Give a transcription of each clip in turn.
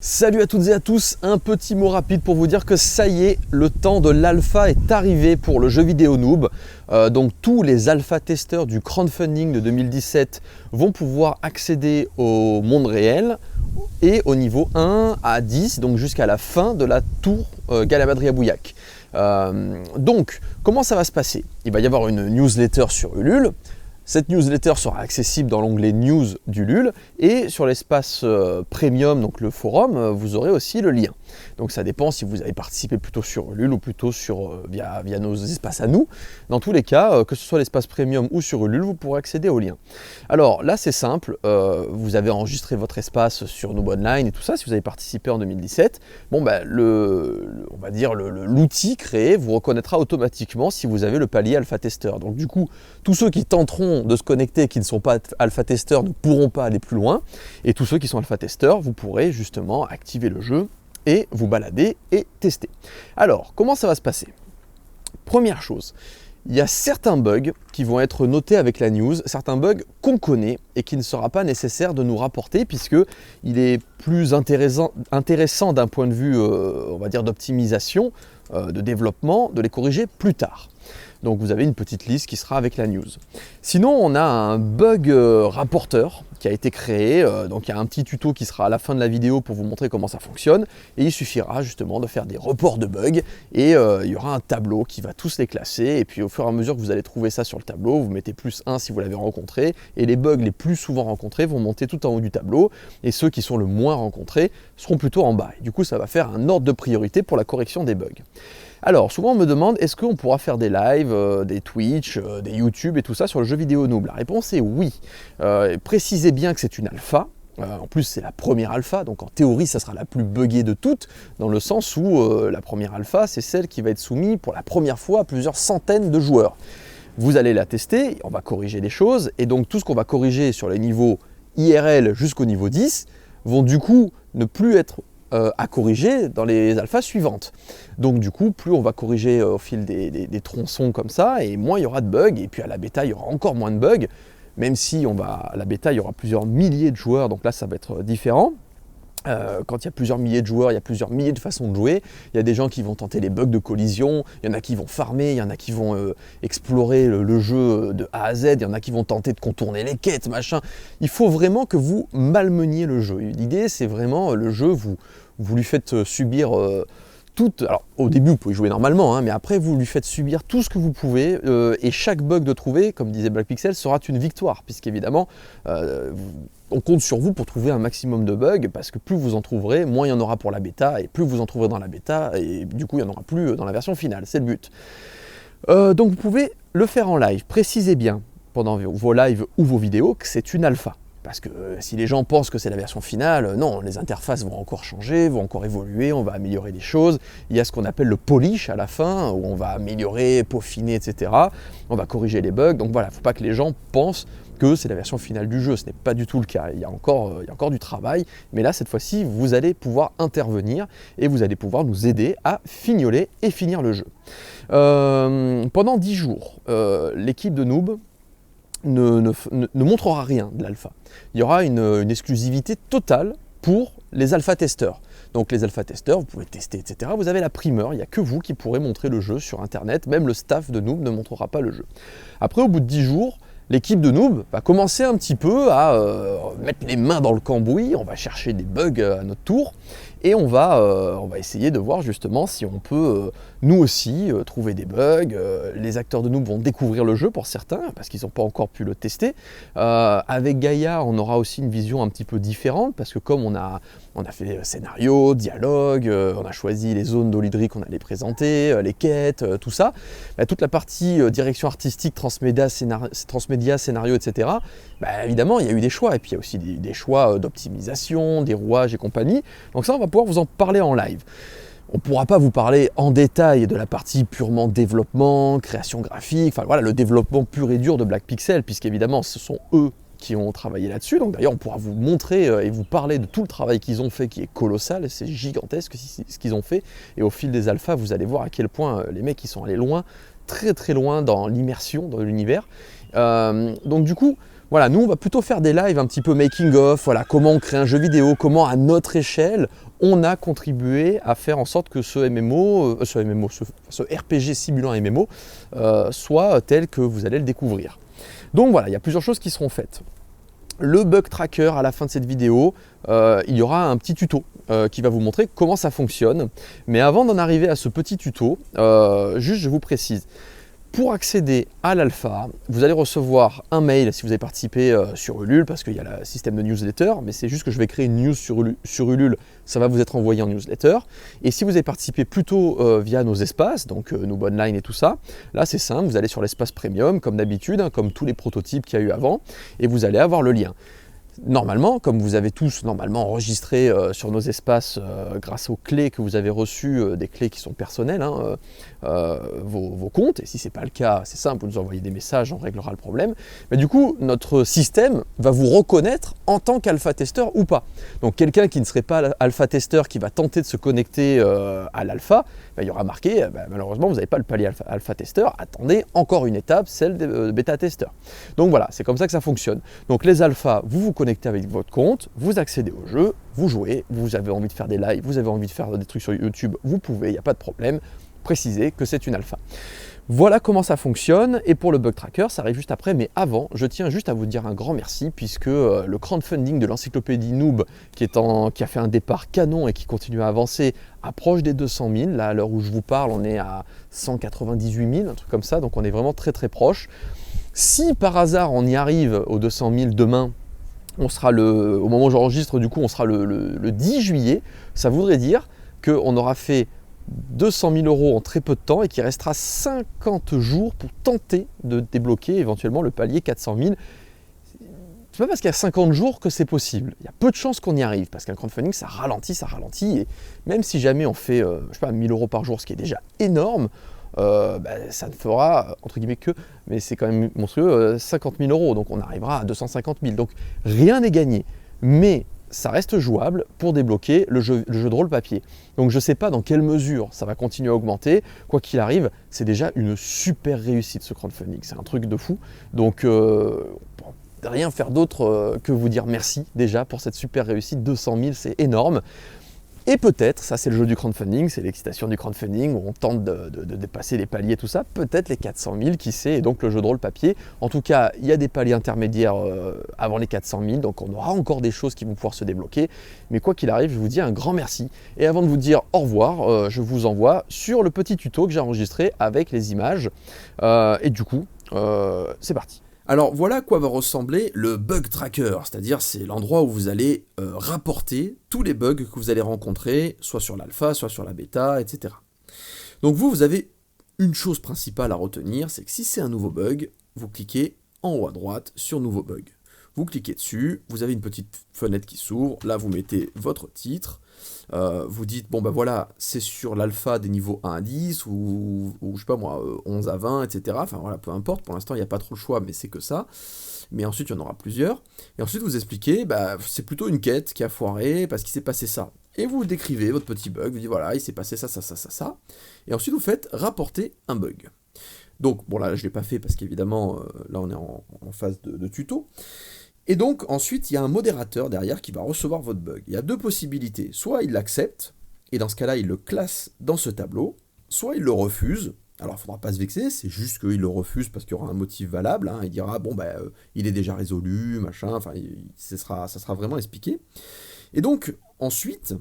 Salut à toutes et à tous, un petit mot rapide pour vous dire que ça y est, le temps de l'alpha est arrivé pour le jeu vidéo Noob. Donc tous les alpha-testeurs du crowdfunding de 2017 vont pouvoir accéder au monde réel et au niveau 1 à 10, donc jusqu'à la fin de la tour Galadriel-Bouillac. Donc comment ça va se passer? Il va y avoir une newsletter sur Ulule. Cette newsletter sera accessible dans l'onglet News d'Ulule et sur l'espace Premium, donc le forum, vous aurez aussi le lien. Donc ça dépend si vous avez participé plutôt sur Ulule ou plutôt via nos espaces à nous. Dans tous les cas, que ce soit l'espace Premium ou sur Ulule, vous pourrez accéder au lien. Alors là c'est simple, vous avez enregistré votre espace sur Noob Online et tout ça, si vous avez participé en 2017. Bon ben on va dire l'outil créé vous reconnaîtra automatiquement si vous avez le palier alpha testeur. Donc du coup, tous ceux qui tenteront de se connecter et qui ne sont pas alpha testeurs ne pourront pas aller plus loin. Et tous ceux qui sont alpha testeurs, vous pourrez justement activer le jeu et vous balader et tester. Alors, comment ça va se passer? Première chose, il y a certains bugs qui vont être notés avec la news, certains bugs qu'on connaît et qui ne sera pas nécessaire de nous rapporter puisque il est plus intéressant d'un point de vue, on va dire, d'optimisation, de développement, de les corriger plus tard. Donc vous avez une petite liste qui sera avec la news. Sinon, on a un bug rapporteur qui a été créé. Donc il y a un petit tuto qui sera à la fin de la vidéo pour vous montrer comment ça fonctionne. Et il suffira justement de faire des reports de bugs. Et il y aura un tableau qui va tous les classer. Et puis au fur et à mesure que vous allez trouver ça sur le tableau, vous mettez +1 si vous l'avez rencontré. Et les bugs les plus souvent rencontrés vont monter tout en haut du tableau. Et ceux qui sont le moins rencontrés seront plutôt en bas. Et du coup, ça va faire un ordre de priorité pour la correction des bugs. Alors, souvent on me demande, est-ce qu'on pourra faire des lives, des Twitch, des YouTube et tout ça sur le jeu vidéo Noob? La réponse est oui. Précisez bien que c'est une alpha. En plus, c'est la première alpha, donc en théorie, ça sera la plus buggée de toutes, dans le sens où la première alpha, c'est celle qui va être soumise pour la première fois à plusieurs centaines de joueurs. Vous allez la tester, on va corriger des choses, et donc tout ce qu'on va corriger sur les niveaux IRL jusqu'au niveau 10 vont du coup ne plus être à corriger dans les alphas suivantes. Donc du coup, plus on va corriger au fil des tronçons comme ça, et moins il y aura de bugs, et puis à la bêta, il y aura encore moins de bugs, même si à la bêta, il y aura plusieurs milliers de joueurs, donc là, ça va être différent. Quand il y a plusieurs milliers de joueurs, il y a plusieurs milliers de façons de jouer. Il y a des gens qui vont tenter les bugs de collision, il y en a qui vont farmer, il y en a qui vont explorer le jeu de A à Z, il y en a qui vont tenter de contourner les quêtes, machin. Il faut vraiment que vous malmeniez le jeu. L'idée, c'est vraiment le jeu, vous lui faites subir alors au début vous pouvez jouer normalement, hein, mais après vous lui faites subir tout ce que vous pouvez et chaque bug de trouver, comme disait Black Pixel, sera une victoire, puisqu'évidemment on compte sur vous pour trouver un maximum de bugs, parce que plus vous en trouverez, moins il y en aura pour la bêta, et plus vous en trouverez dans la bêta, et du coup il n'y en aura plus dans la version finale, c'est le but. Donc vous pouvez le faire en live, précisez bien pendant vos lives ou vos vidéos que c'est une alpha. Parce que si les gens pensent que c'est la version finale, non, les interfaces vont encore changer, vont encore évoluer, on va améliorer des choses. Il y a ce qu'on appelle le polish à la fin, où on va améliorer, peaufiner, etc. On va corriger les bugs, donc voilà, il ne faut pas que les gens pensent que c'est la version finale du jeu, ce n'est pas du tout le cas. Il y a encore du travail, mais là, cette fois-ci, vous allez pouvoir intervenir et vous allez pouvoir nous aider à fignoler et finir le jeu. Pendant 10 jours, l'équipe de Noob ne montrera rien de l'alpha. Il y aura une exclusivité totale pour les alpha-testeurs. Donc les alpha-testeurs, vous pouvez tester, etc. Vous avez la primeur, il n'y a que vous qui pourrez montrer le jeu sur Internet. Même le staff de Noob ne montrera pas le jeu. Après, au bout de 10 jours, l'équipe de Noob va commencer un petit peu à mettre les mains dans le cambouis. On va chercher des bugs à notre tour. Et on va essayer de voir justement si on peut, nous aussi, trouver des bugs. Les acteurs de Noob vont découvrir le jeu pour certains, parce qu'ils n'ont pas encore pu le tester. Avec Gaïa, on aura aussi une vision un petit peu différente, parce que comme on a fait scénario, dialogue, on a choisi les zones d'Olydric qu'on allait présenter, les quêtes, tout ça, toute la partie direction artistique, transmédia, scénario, etc., évidemment, il y a eu des choix. Et puis il y a aussi des choix d'optimisation, des rouages et compagnie. Donc ça, on va pouvoir vous en parler en live. On ne pourra pas vous parler en détail de la partie purement développement, création graphique, enfin voilà, le développement pur et qu'ils de Black Pixel, puisqu'évidemment, ce sont eux qui ont travaillé là-dessus. Donc d'ailleurs, on pourra vous montrer et vous parler de tout le travail qu'ils ont fait, qui est colossal, c'est gigantesque ce qu'ils ont fait. Et au fil des alphas, vous allez voir à quel point les mecs, ils sont allés loin, très très loin dans l'immersion, dans l'univers. Donc du coup, Voilà, nous on va plutôt faire des lives un petit peu making of, voilà, comment on crée un jeu vidéo, comment à notre échelle on a contribué à faire en sorte que ce RPG simulant un MMO soit tel que vous allez le découvrir. Donc voilà, il y a plusieurs choses qui seront faites. Le bug tracker, à la fin de cette vidéo, il y aura un petit tuto qui va vous montrer comment ça fonctionne. Mais avant d'en arriver à ce petit tuto, juste je vous précise, pour accéder à l'alpha, vous allez recevoir un mail si vous avez participé sur Ulule, parce qu'il y a le système de newsletter, mais c'est juste que je vais créer une news sur Ulule, ça va vous être envoyé en newsletter. Et si vous avez participé plutôt via nos espaces, donc Noob Online et tout ça, là c'est simple, vous allez sur l'espace premium, comme d'habitude, hein, comme tous les prototypes qu'il y a eu avant, et vous allez avoir le lien. Normalement, comme vous avez tous normalement enregistré sur nos espaces grâce aux clés que vous avez reçues, des clés qui sont personnelles, hein, vos comptes, et si ce n'est pas le cas, c'est simple, vous nous envoyez des messages, on réglera le problème. Mais du coup, notre système va vous reconnaître en tant qu'alpha-testeur ou pas. Donc quelqu'un qui ne serait pas alpha-testeur, qui va tenter de se connecter à l'alpha, il y aura marqué, malheureusement, vous n'avez pas le palier alpha-testeur, attendez encore une étape, celle des bêta-testeurs. Donc voilà, c'est comme ça que ça fonctionne. Donc les alphas, vous vous connectez avec votre compte, vous accédez au jeu, vous jouez, vous avez envie de faire des lives, vous avez envie de faire des trucs sur YouTube, vous pouvez, il n'y a pas de problème, précisez que c'est une alpha. Voilà comment ça fonctionne, et pour le bug tracker, ça arrive juste après, mais avant, je tiens juste à vous dire un grand merci, puisque le crowdfunding de l'encyclopédie Noob, qui a fait un départ canon et qui continue à avancer, approche des 200 000. Là, à l'heure où je vous parle, on est à 198 000, un truc comme ça, donc on est vraiment très très proche. Si par hasard on y arrive aux 200 000 demain, on sera au moment où j'enregistre, du coup, on sera le 10 juillet, ça voudrait dire qu'on aura fait 200 000 € en très peu de temps et qu'il restera 50 jours pour tenter de débloquer éventuellement le palier 400 000. C'est pas parce qu'il y a 50 jours que c'est possible. Il y a peu de chances qu'on y arrive parce qu'un crowdfunding, ça ralentit. Et même si jamais on fait, je sais pas, 1000 € par jour, ce qui est déjà énorme, ça ne fera, entre guillemets que, mais c'est quand même monstrueux, 50 000 €. Donc on arrivera à 250 000. Donc rien n'est gagné. Mais ça reste jouable pour débloquer le jeu de rôle papier. Donc je ne sais pas dans quelle mesure ça va continuer à augmenter. Quoi qu'il arrive, c'est déjà une super réussite ce crowdfunding. C'est un truc de fou. Donc rien faire d'autre que vous dire merci déjà pour cette super réussite. 200 000, c'est énorme. Et peut-être, ça c'est le jeu du crowdfunding, c'est l'excitation du crowdfunding où on tente de dépasser les paliers, tout ça, peut-être les 400 000, qui sait, et donc le jeu de rôle papier. En tout cas, il y a des paliers intermédiaires avant les 400 000, donc on aura encore des choses qui vont pouvoir se débloquer. Mais quoi qu'il arrive, je vous dis un grand merci. Et avant de vous dire au revoir, je vous envoie sur le petit tuto que j'ai enregistré avec les images. Et du coup, c'est parti. Alors voilà à quoi va ressembler le bug tracker, c'est-à-dire c'est l'endroit où vous allez rapporter tous les bugs que vous allez rencontrer, soit sur l'alpha, soit sur la bêta, etc. Donc vous avez une chose principale à retenir, c'est que si c'est un nouveau bug, vous cliquez en haut à droite sur nouveau bug. Vous cliquez dessus, vous avez une petite fenêtre qui s'ouvre, là vous mettez votre titre, vous dites, bon ben voilà, c'est sur l'alpha des niveaux 1 à 10, ou je sais pas moi, 11 à 20, etc. Enfin voilà, peu importe, pour l'instant il n'y a pas trop le choix, mais c'est que ça. Mais ensuite il y en aura plusieurs. Et ensuite vous expliquez, c'est plutôt une quête qui a foiré parce qu'il s'est passé ça. Et vous décrivez votre petit bug, vous dites voilà, il s'est passé ça. Et ensuite vous faites rapporter un bug. Donc bon là je ne l'ai pas fait parce qu'évidemment, là on est en phase de tuto. Et donc ensuite il y a un modérateur derrière qui va recevoir votre bug. Il y a deux possibilités, soit il l'accepte, et dans ce cas-là il le classe dans ce tableau, soit il le refuse. Alors il ne faudra pas se vexer, c'est juste qu'il le refuse parce qu'il y aura un motif valable, hein. Il dira bon il est déjà résolu, machin, enfin ça sera vraiment expliqué. Et donc ensuite,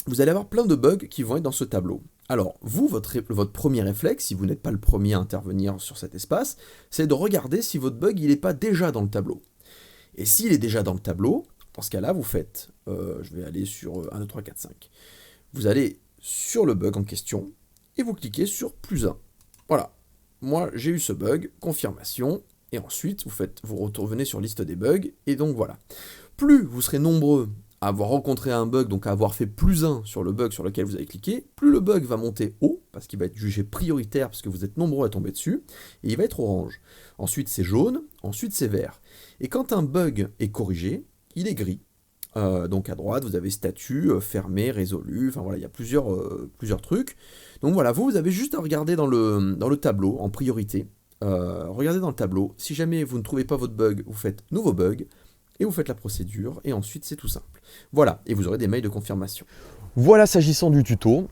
vous allez avoir plein de bugs qui vont être dans ce tableau. Alors, vous, votre premier réflexe, si vous n'êtes pas le premier à intervenir sur cet espace, c'est de regarder si votre bug il n'est pas déjà dans le tableau. Et s'il est déjà dans le tableau, dans ce cas-là, vous faites, je vais aller sur 1, 2, 3, 4, 5. Vous allez sur le bug en question et vous cliquez sur plus 1. Voilà, moi j'ai eu ce bug, confirmation, et ensuite vous revenez sur liste des bugs, et donc voilà. Plus vous serez nombreux à avoir rencontré un bug, donc à avoir fait plus 1 sur le bug sur lequel vous avez cliqué, plus le bug va monter haut, parce qu'il va être jugé prioritaire, parce que vous êtes nombreux à tomber dessus, et il va être orange. Ensuite c'est jaune, ensuite c'est vert. Et quand un bug est corrigé, il est gris. Donc à droite, vous avez statut, fermé, résolu, enfin voilà, il y a plusieurs trucs. Donc voilà, vous avez juste à regarder dans le tableau, en priorité, regardez dans le tableau. Si jamais vous ne trouvez pas votre bug, vous faites nouveau bug et vous faites la procédure et ensuite c'est tout simple. Voilà, et vous aurez des mails de confirmation. Voilà s'agissant du tuto.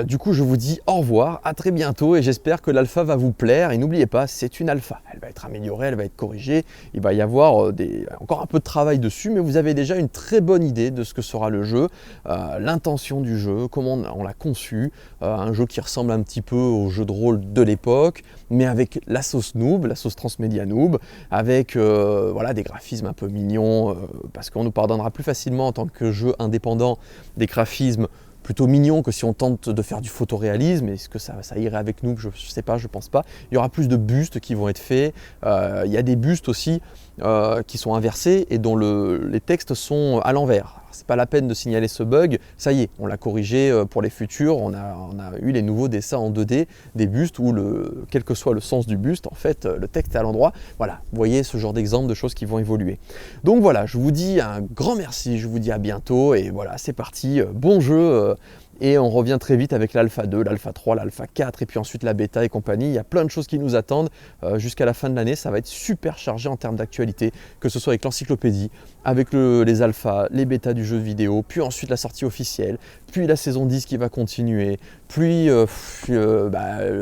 Du coup, je vous dis au revoir, à très bientôt et j'espère que l'alpha va vous plaire. Et n'oubliez pas, c'est une alpha. Elle va être améliorée, elle va être corrigée. Il va y avoir encore un peu de travail dessus, mais vous avez déjà une très bonne idée de ce que sera le jeu, l'intention du jeu, comment on l'a conçu. Un jeu qui ressemble un petit peu au jeu de rôle de l'époque, mais avec la sauce noob, la sauce transmédia noob, avec voilà, des graphismes un peu mignons, parce qu'on nous pardonnera plus facilement en tant que jeu indépendant des graphismes plutôt mignon que si on tente de faire du photoréalisme. Est-ce que ça irait avec nous? Je ne sais pas, je pense pas. Il y aura plus de bustes qui vont être faits. Il y a des bustes aussi qui sont inversés et dont les textes sont à l'envers. C'est pas la peine de signaler ce bug, ça y est, on l'a corrigé pour les futurs, on a eu les nouveaux dessins en 2D, des bustes où quel que soit le sens du buste, en fait, le texte est à l'endroit. Voilà, vous voyez ce genre d'exemple de choses qui vont évoluer. Donc voilà, je vous dis un grand merci, je vous dis à bientôt et voilà, c'est parti, bon jeu. Et on revient très vite avec l'Alpha 2, l'Alpha 3, l'Alpha 4 et puis ensuite la bêta et compagnie. Il y a plein de choses qui nous attendent jusqu'à la fin de l'année. Ça va être super chargé en termes d'actualité, que ce soit avec l'encyclopédie, avec les alphas, les bêtas du jeu vidéo, puis ensuite la sortie officielle, puis la saison 10 qui va continuer, puis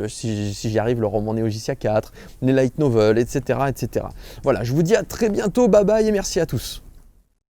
si j'y arrive, le roman Néogicia 4, les light novels, etc., etc. Voilà, je vous dis à très bientôt, bye bye et merci à tous.